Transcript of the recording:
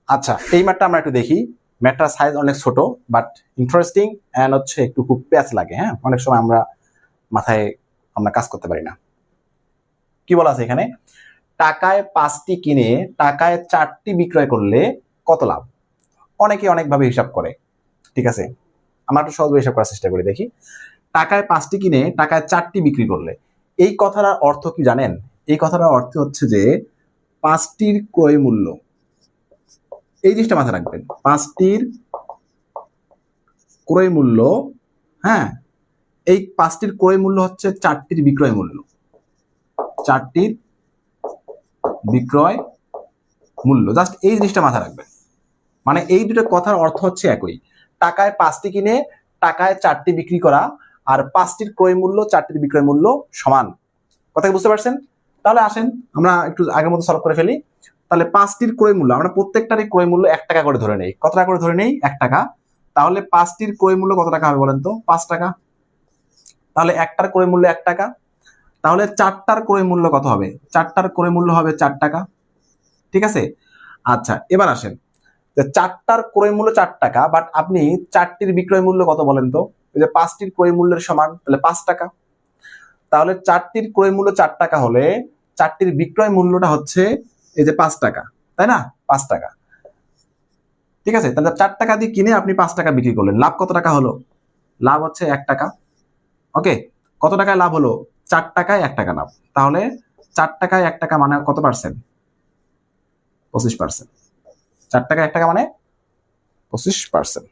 আচ্ছা, এই ম্যাথটা আমরা একটু দেখি। ম্যাথটার সাইজ অনেক ছোট, বাট ইন্টারেস্টিং অ্যান্ড হচ্ছে একটু খুব প্যাচ লাগে। হ্যাঁ, অনেক সময় আমরা কাজ করতে পারি না। কি বলা আছে এখানে? টাকায় 5টি কিনে টাকায় 4টি বিক্রয় করলে কত লাভ? অনেকে অনেকভাবে হিসাব করে, ঠিক আছে? আমরা একটু সহজভাবে হিসাব করার চেষ্টা করি, দেখি। টাকায় 5টি কিনে টাকায় 4টি বিক্রি করলে, এই কথাটার অর্থ কি জানেন? এই কথাটার অর্থ হচ্ছে যে 5টির ক্রয় মূল্য, এই জিনিসটা মাথায় রাখবেন, 5টির ক্রয় মূল্য, হ্যাঁ, এই 5টির ক্রয় মূল্য হচ্ছে 4টির বিক্রয় মূল্য। 4টির বিক্রয় মূল্য, জাস্ট এই জিনিসটা মাথায় রাখবেন। মানে এই দুটো কথার অর্থ হচ্ছে একই। টাকায় 5টি কিনে টাকায় 4টি বিক্রি করা, আর 5টির ক্রয় মূল্য 4টির বিক্রয় মূল্য সমান। কথা কি বুঝতে পারছেন? তাহলে আসেন আমরা একটু আগের মতো সলভ করে ফেলি। তাহলে 5টির ক্রয় মূল্য, আমরা প্রত্যেকটারই ক্রয় মূল্য 1 টাকা করে ধরে নেই। কত টাকা করে ধরে নেই? 1 টাকা। তাহলে 5টির ক্রয় মূল্য কত টাকা হবে বলেন তো? 5 টাকা। তাহলে একটার ক্রয় মূল্য 1 টাকা। তাহলে 4টার ক্রয় মূল্য কত হবে? 4টার ক্রয় মূল্য হবে 4 টাকা। ঠিক আছে? আচ্ছা, এবার আসেন, 4টার ক্রয় মূল্য 4 টাকা, বাট আপনি 4টির বিক্রয় মূল্য কত বলেন তো? এই যে 5টির ক্রয় মূল্যের সমান, তাহলে 5 টাকা। তাহলে 4টির ক্রয় মূল্য 4 টাকা হলে 4টির বিক্রয় মূল্যটা হচ্ছে এই যে 5 টাকা, তাই না? 5 টাকা। ঠিক আছে? তাহলে 4 টাকা দিয়ে কিনে আপনি 5 টাকা বিক্রি করলেন, লাভ কত টাকা হলো? লাভ হচ্ছে 1 টাকা। ওকে, কত টাকায় লাভ হলো? 4 টাকায় 1 টাকা লাভ। তাহলে 4 টাকায় 1 টাকা মানে কত পার্সেন্ট? 25%। 4 টাকায় 1 টাকা মানে 25%।